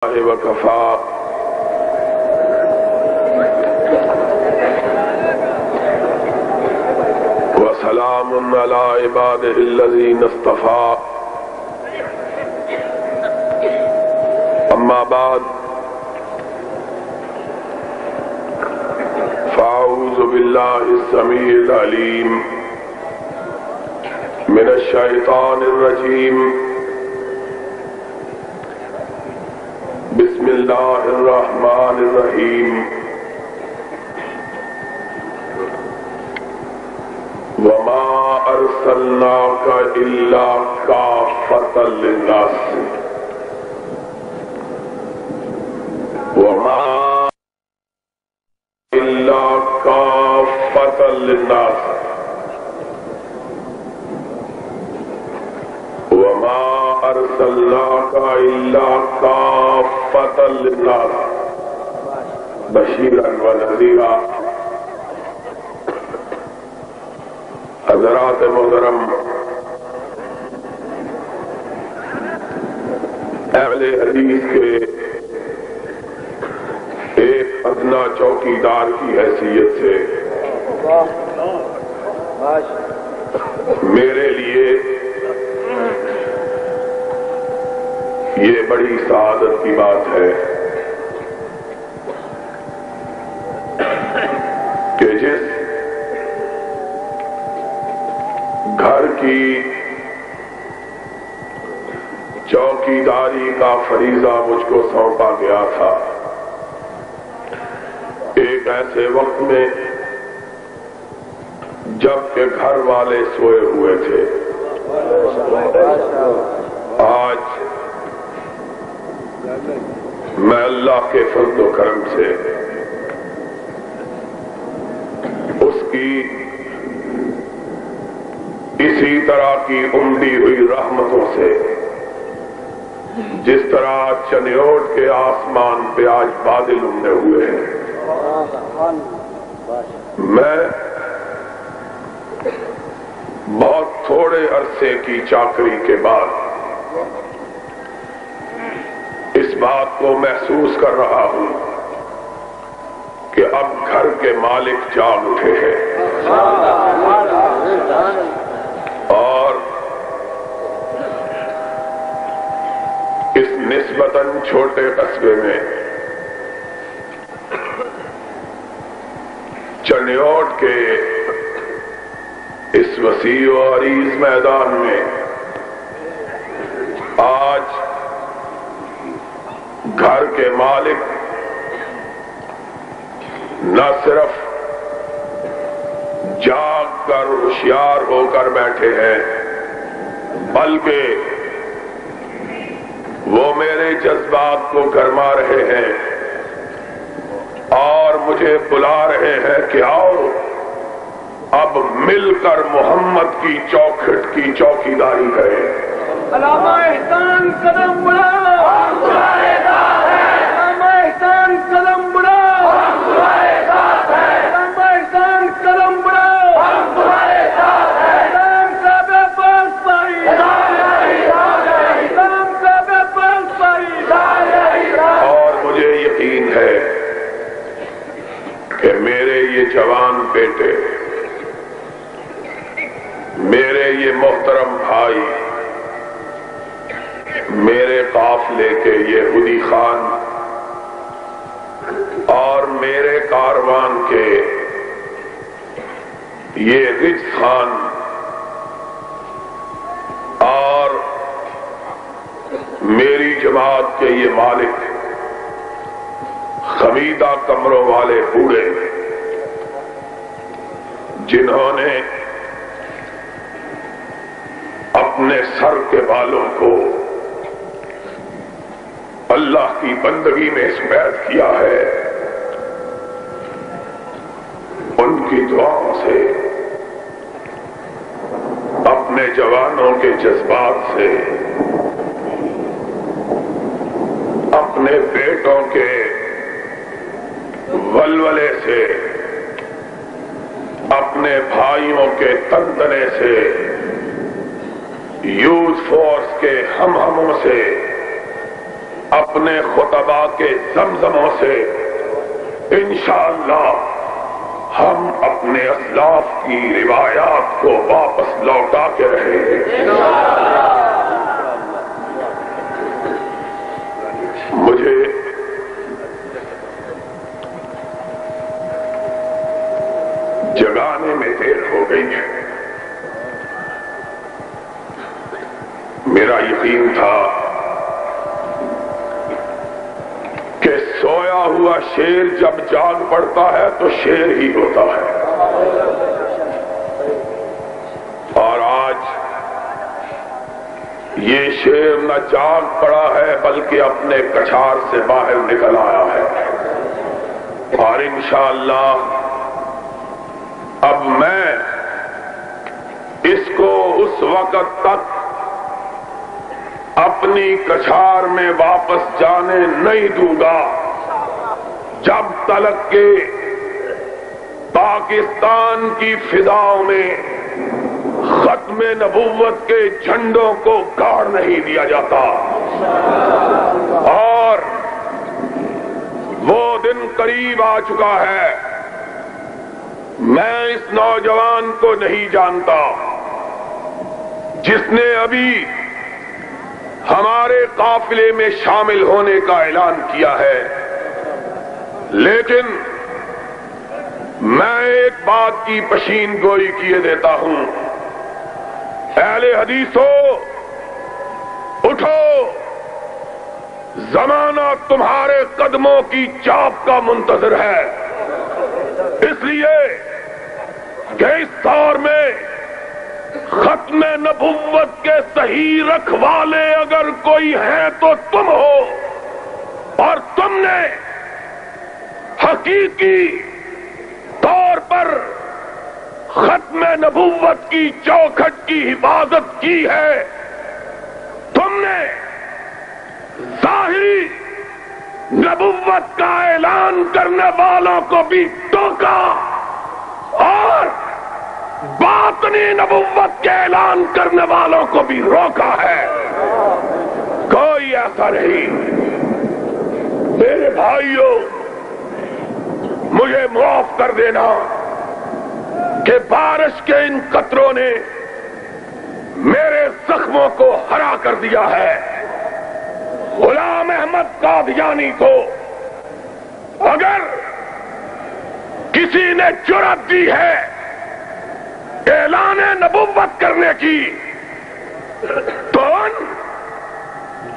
وكفى وسلام على عباده الذين اصطفى أما بعد فأعوذ بالله السميع العليم من الشيطان الرجيم بسم الله الرحمن الرحيم وما أرسلناك إلا كافة للناس وما إلا كافة للناس وما أرسلناك إلا كافة للناس بشيرا ونذيرا. حضرات محترم، اہل حدیث کے ایک ادنا چوکیدار کی حیثیت سے میرے لیے یہ بڑی سعادت کی بات ہے کہ جس گھر کی چوکیداری کا فریضہ مجھ کو سونپا گیا تھا، ایک ایسے وقت میں جب کہ گھر والے سوئے ہوئے تھے، آج میں اللہ کے فضل و کرم سے اس کی اسی طرح کی عمدی ہوئی رحمتوں سے جس طرح چنیوٹ کے آسمان پہ آج بادل امڑے ہوئے ہیں، میں بہت تھوڑے عرصے کی چاکری کے بعد اس بات کو محسوس کر رہا ہوں کہ اب گھر کے مالک جاگ اٹھے ہیں اور اس نسبتاً چھوٹے قصبے میں چنیوٹ کے اس وسیع و عریض میدان میں آج گھر کے مالک نہ صرف جاگ کر ہوشیار ہو کر بیٹھے ہیں بلکہ وہ میرے جذبات کو گرما رہے ہیں اور مجھے بلا رہے ہیں کہ آؤ اب مل کر محمد کی چوکھٹ کی چوکیداری کریں۔ علامہ احسان قدم بڑھاؤ، علامہ احسان قدم بڑھاؤ، علامہ احسان قدم بڑھاؤ، اسلام کا بے پاس بھائی، اسلام کا بے پاس بھائی۔ اور مجھے یقین ہے کہ میرے یہ جوان بیٹے، میرے یہ محترم بھائی، میرے قافلے کے یہ ہدی خان اور میرے کاروان کے یہ رج خان اور میری جماعت کے یہ مالک، خمیدہ کمروں والے بوڑھے جنہوں نے اپنے سر کے بالوں کو اللہ کی بندگی میں سپرد کیا ہے، ان کی دعاؤں سے، اپنے جوانوں کے جذبات سے، اپنے بیٹوں کے ولولے سے، اپنے بھائیوں کے تنتنے سے، یوتھ فورس کے ہم سے اپنے خطبہ کے زمزموں سے انشاءاللہ ہم اپنے اسلاف کی روایات کو واپس لوٹا کے رہیں گے۔ مجھے جگانے میں دیر ہو گئی ہے۔ میرا یقین تھا کہ سویا ہوا شیر جب جاگ پڑتا ہے تو شیر ہی ہوتا ہے، اور آج یہ شیر نہ جاگ پڑا ہے بلکہ اپنے کچھار سے باہر نکل آیا ہے، اور انشاءاللہ اب میں اس کو اس وقت تک اپنی کچھار میں واپس جانے نہیں دوں گا جب تک کہ پاکستان کی فضاؤں میں ختم نبوت کے جھنڈوں کو گاڑ نہیں دیا جاتا، اور وہ دن قریب آ چکا ہے۔ میں اس نوجوان کو نہیں جانتا جس نے ابھی ہمارے قافلے میں شامل ہونے کا اعلان کیا ہے، لیکن میں ایک بات کی پشین گوئی کیے دیتا ہوں، اہل حدیثو اٹھو، زمانہ تمہارے قدموں کی چاپ کا منتظر ہے، اس لیے کہ اس دور میں ختم نبوت کے صحیح رکھوالے اگر کوئی ہیں تو تم ہو، اور تم نے حقیقی طور پر ختم نبوت کی چوکھٹ کی حفاظت کی ہے۔ تم نے ظاہری نبوت کا اعلان کرنے والوں کو بھی ٹوکا اور باطنی نبوت کے اعلان کرنے والوں کو بھی روکا ہے۔ کوئی ایسا نہیں۔ میرے بھائیوں، مجھے معاف کر دینا کہ بارش کے ان قطروں نے میرے زخموں کو ہرا کر دیا ہے۔ غلام احمد قادیانی کو اگر کسی نے جرأت دی ہے اعلان نبوت کرنے کی تو ان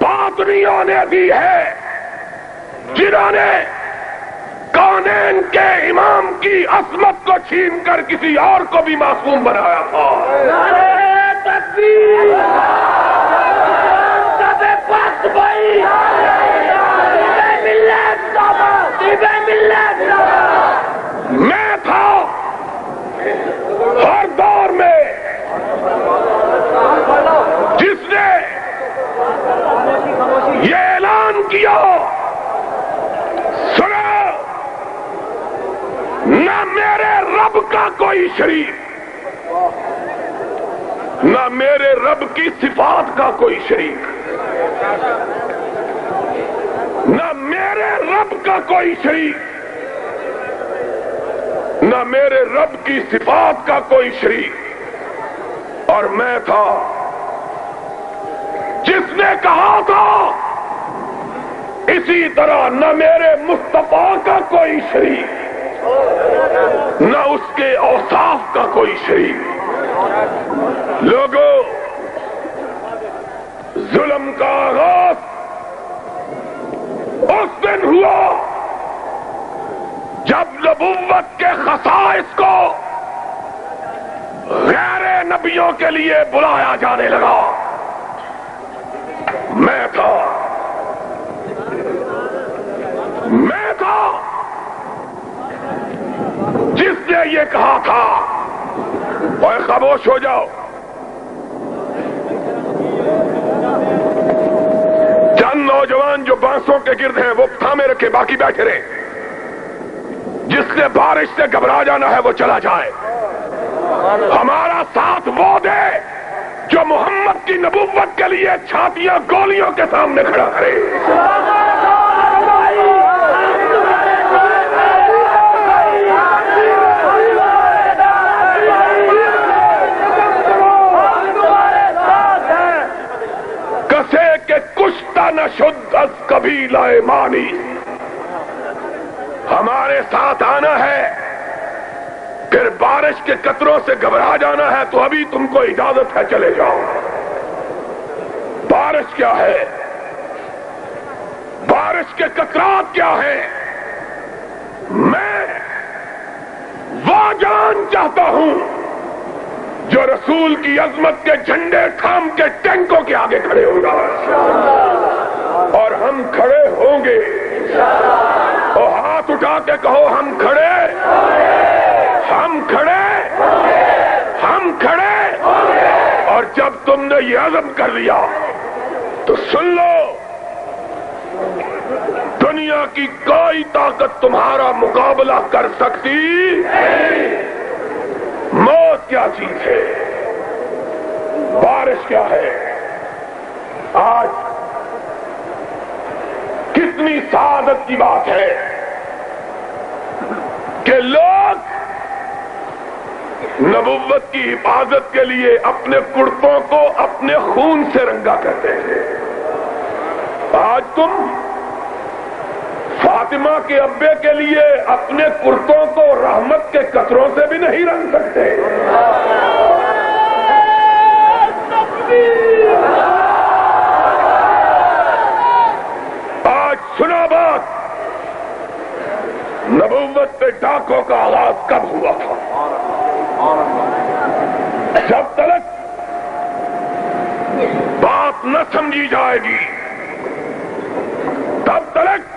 باطنیوں نے دی ہے جنہوں نے کونین کے امام کی عصمت کو چھین کر کسی اور کو بھی معصوم بنایا تھا۔ نعرہ تکبیر، سب پاس بھائی، میں تھا ہر دور میں جس نے یہ اعلان کیا، سنا نہ میرے رب کا کوئی شریک، نہ میرے رب کی صفات کا کوئی شریک، نہ میرے رب کا کوئی شریک، نہ میرے رب کی صفات کا کوئی شریک، اور میں تھا جس نے کہا تھا اسی طرح نہ میرے مصطفیٰ کا کوئی شریک، نہ اس کے اوصاف کا کوئی شریک۔ لوگوں، ظلم کا آغاز اس دن ہوا جب نبوت کے خصائص کو غیر نبیوں کے لیے بلایا جانے لگا۔ میں تھا جس نے یہ کہا تھا، اور خاموش ہو جاؤ، چند نوجوان جو بانسوں کے گرد ہیں وہ تھامے رکھے، باقی بیٹھے رہے۔ جس نے بارش سے گھبرا جانا ہے وہ چلا جائے، ہمارا ساتھ وہ دے جو محمد کی نبوت کے لیے چھاتیاں گولیوں کے سامنے کھڑا کرے. کسے کے کشتا نہ شد از کبھی لائے مانی. ہمارے ساتھ آنا ہے، پھر بارش کے قطروں سے گھبرا جانا ہے تو ابھی تم کو اجازت ہے، چلے جاؤ. بارش کیا ہے؟ بارش کے قطرات کیا ہیں؟ میں وہ جان چاہتا ہوں جو رسول کی عظمت کے جھنڈے تھام کے ٹینکوں کے آگے کھڑے ہوگا، اور ہم کھڑے ہوں گے. اور ہاتھ اٹھا کے کہو ہم کھڑے، ہم کھڑے، ہم کھڑے. اور جب تم نے یہ عزم کر لیا تو سن لو، دنیا کی کوئی طاقت تمہارا مقابلہ کر سکتی. موت کیا چیز ہے؟ بارش کیا ہے؟ آج کتنی سعادت کی بات ہے کہ لوگ نبوت کی حفاظت کے لیے اپنے کرتوں کو اپنے خون سے رنگا کرتے تھے. آج تم فاطمہ کے ابے کے لیے اپنے کرتوں کو رحمت کے قطروں سے بھی نہیں رنگ سکتے. آج سنا بات، نبوت پہ ڈاکوں کا آغاز کب ہوا تھا؟ جب تک بات نہ سمجھی جائے گی تب تک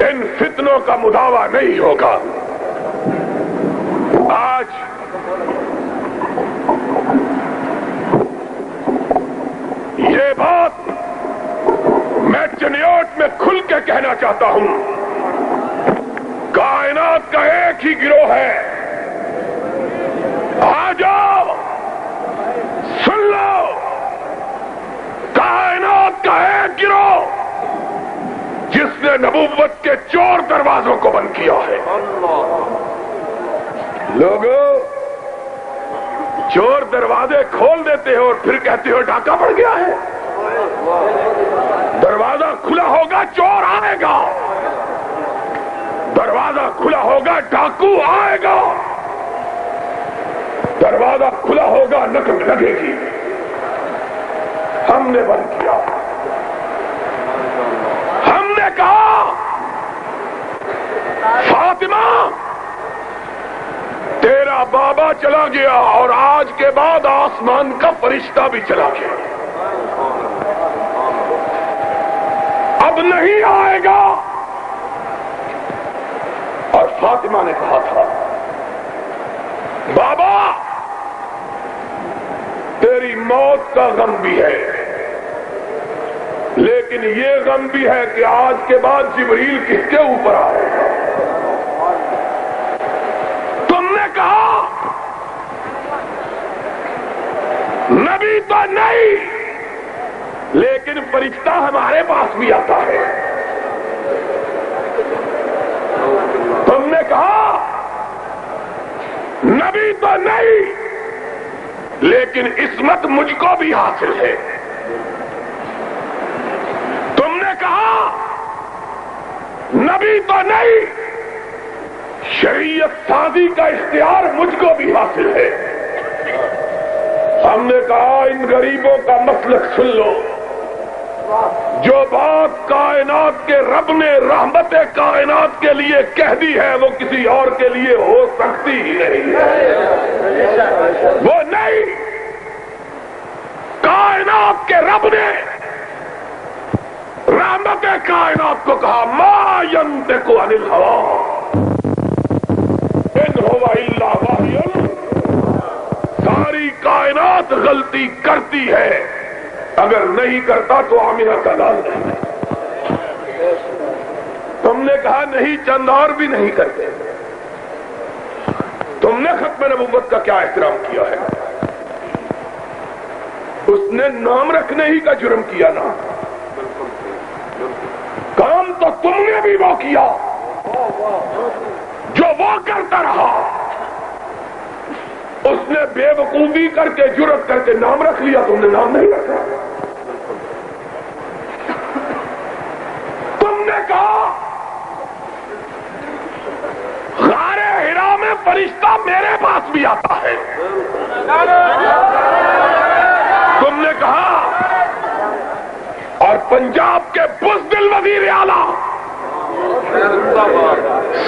ان فتنوں کا مداوع نہیں ہوگا. آج یہ بات میں چنیوٹ میں کھل کے کہنا چاہتا ہوں. کائنات کا ایک ہی گروہ ہے، آ جاؤ سن لو. کائنات کا ایک گروہ جس نے نبوت کے چور دروازوں کو بند کیا ہے. لوگوں، چور دروازے کھول دیتے ہو اور پھر کہتے ہو ڈاکہ پڑ گیا ہے. دروازہ کھلا ہوگا چور آئے گا، دروازہ کھلا ہوگا ڈاکو آئے گا، دروازہ کھلا ہوگا نقب لگے گی. ہم نے بند کیا. ہم نے کہا فاطمہ تیرا بابا چلا گیا اور آج کے بعد آسمان کا فرشتہ بھی چلا گیا، اب نہیں آئے گا. اور فاطمہ نے کہا تھا بابا تیری موت کا غم بھی ہے، لیکن یہ غم بھی ہے کہ آج کے بعد جبریل کس کے اوپر آئے گا. تم نے کہا نبی تو نہیں لیکن فرشتہ ہمارے پاس بھی آتا ہے. تم نے کہا نبی تو نہیں لیکن عصمت مجھ کو بھی حاصل ہے. تم نے کہا نبی تو نہیں شریعت سازی کا اختیار مجھ کو بھی حاصل ہے. ہم نے کہا ان غریبوں کا مسلک سن لو. جو بات کائنات کے رب نے رحمت کائنات کے لیے کہہ دی ہے وہ کسی اور کے لیے ہو سکتی ہی نہیں ہے. وہ نہیں، کائنات کے رب نے رحمت کائنات کو کہا ما ینطق عن الہوی ان هو الا وحی. ساری کائنات غلطی کرتی ہے، اگر نہیں کرتا تو آمینہ کا لال نہیں. تم نے کہا نہیں چند اور بھی نہیں کرتے. تم نے ختم نبوت کا کیا احترام کیا ہے؟ اس نے نام رکھنے ہی کا جرم کیا نا. کام تو تم نے بھی وہ کیا جو وہ کرتا رہا. اس نے بے وقوفی کر کے جرت کر کے نام رکھ لیا, تم نے نام نہیں رکھا. تم نے کہا غار ہرا میں فرشتہ میرے پاس بھی آتا ہے. تم نے کہا اور پنجاب کے بزدل وزیر اعلیٰ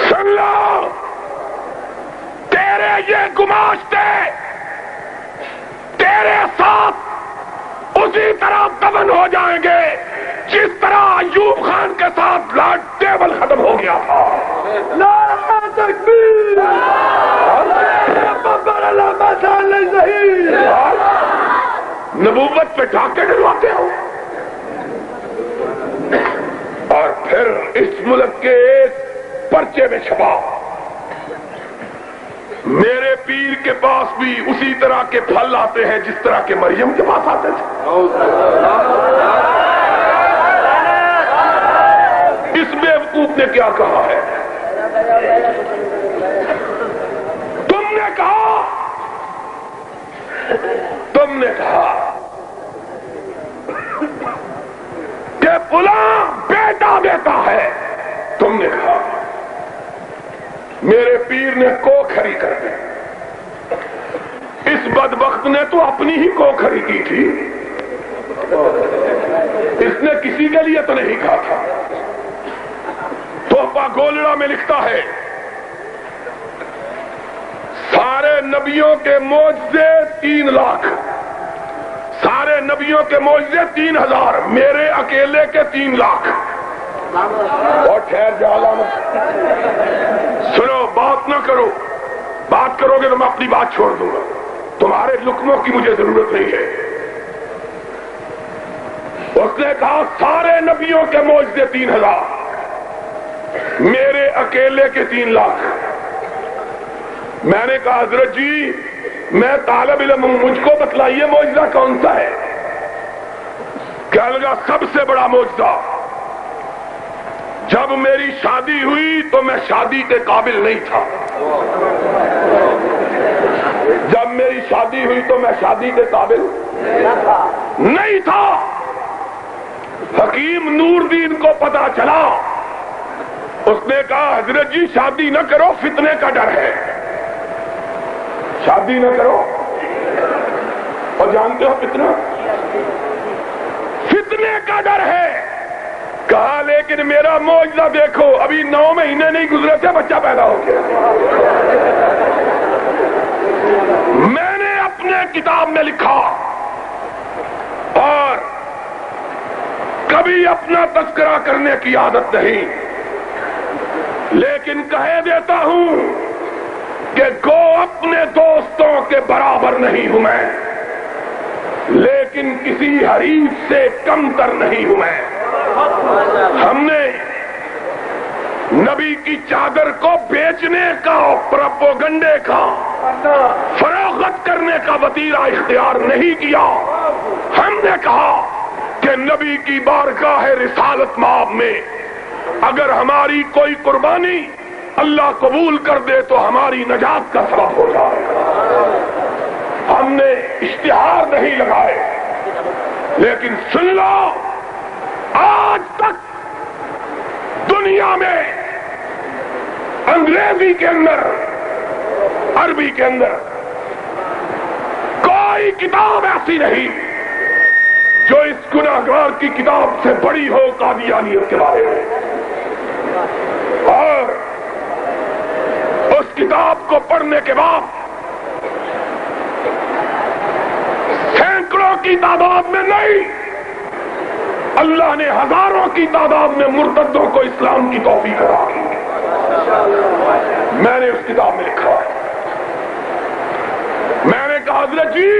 سن لو, تیرے یہ گماشتے تیرے ساتھ اسی طرح دفن ہو جائیں گے جس طرح ایوب خان کے ساتھ لارڈ ٹیبل ختم ہو گیا تھا. نعرہ تکبیر, نبوت پہ ڈاکے ڈلواتے ہو اور پھر اس ملک کے ایک پرچے میں چھپا. میرے پیر کے پاس بھی اسی طرح کے پھل آتے ہیں جس طرح کے مریم کے پاس آتے تھے. اس بیوقوف نے کیا کہا ہے؟ تم نے کہا کہ فلاں بیٹا دیتا ہے. تم نے کہا میرے پیر نے کو کھری کر دی. اس بدبخت نے تو اپنی ہی کو کھری کی تھی, اس نے کسی کے لیے تو نہیں کہا تھا. تحفہ گولڑا میں لکھتا ہے سارے نبیوں کے معجزے 3 لاکھ, سارے نبیوں کے معجزے 3000, میرے اکیلے کے 3 لاکھ. اور ٹھہر جالا سنو, بات نہ کرو, بات کرو گے تو میں اپنی بات چھوڑ دوں گا. تمہارے لقموں کی مجھے ضرورت نہیں ہے. اس نے کہا سارے نبیوں کے معجزے 3000, میرے اکیلے کے 3 لاکھ. میں نے کہا حضرت جی میں طالب علم ہوں, مجھ کو بتلائیے معجزہ کون سا ہے. کہنے لگا سب سے بڑا معجزہ, جب میری شادی ہوئی تو میں شادی کے قابل نہیں تھا. جب میری شادی ہوئی تو میں شادی کے قابل نہیں تھا. حکیم نور دین کو پتا چلا, اس نے کہا حضرت جی شادی نہ کرو, فتنے کا ڈر ہے. شادی نہ کرو, اور جانتے ہو فتنے کا ڈر ہے. کہا لیکن میرا معجزہ دیکھو, ابھی 9 مہینے نہیں گزرے تھے بچہ پیدا ہو گیا. میں نے اپنے کتاب میں لکھا اور کبھی اپنا تذکرہ کرنے کی عادت نہیں, لیکن کہہ دیتا ہوں کہ گو اپنے دوستوں کے برابر نہیں ہوں میں, لیکن کسی حریف سے کم تر نہیں ہوں میں. ہم نے نبی کی چادر کو بیچنے کا, پروپیگنڈے کا, فروخت کرنے کا وتیرہ اختیار نہیں کیا. ہم نے کہا کہ نبی کی بارگاہ رسالت مآب میں اگر ہماری کوئی قربانی اللہ قبول کر دے تو ہماری نجات کا سبب ہو جائے گا. ہم نے اشتہار نہیں لگائے, لیکن سن لو آج تک دنیا میں انگریزی کے اندر, عربی کے اندر کوئی کتاب ایسی نہیں جو اس گناہگار کی کتاب سے بڑی ہو قادیانیت کے بارے میں. اور اس کتاب کو پڑھنے کے بعد سینکڑوں کی تعداد میں نہیں, اللہ نے ہزاروں کی تعداد میں مرتدوں کو اسلام کی توفیق عطا کی. میں نے اس کتاب میں لکھا ہے. میں نے کہا حضرت جی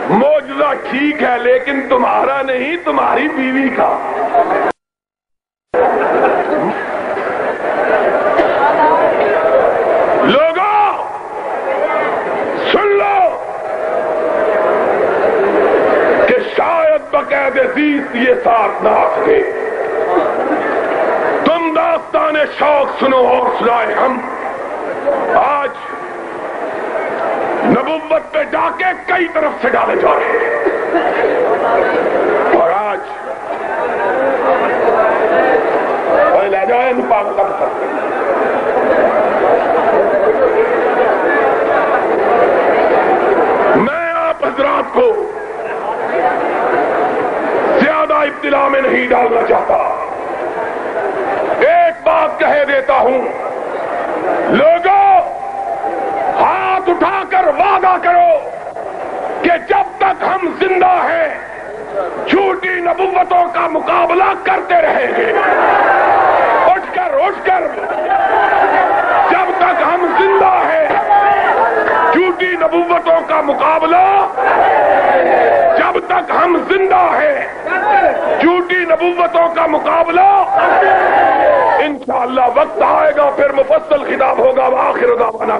معجزہ ٹھیک ہے لیکن تمہارا نہیں, تمہاری بیوی کا. لوگوں سن لو, شوق سنو اور سنائے ہم. آج نبوت پہ ڈاکے کئی طرف سے ڈالے جا رہے ہیں اور آج لے جائے پاک کر سکتے. میں آپ حضرات کو زیادہ ابتلا میں نہیں ڈالنا چاہتا. ایک بات کہہ دیتا ہوں، لوگوں ہاتھ اٹھا کر وعدہ کرو کہ جب تک ہم زندہ ہیں جھوٹی نبوتوں کا مقابلہ کرتے رہیں گے. اٹھ کر جب تک ہم زندہ ہیں جھوٹی نبوتوں کا مقابلہ، جب تک ہم زندہ ہیں جھوٹی نبوتوں کا مقابلہ. انشاءاللہ وقت آئے گا پھر مفصل خطاب ہوگا. وآخر دعوانا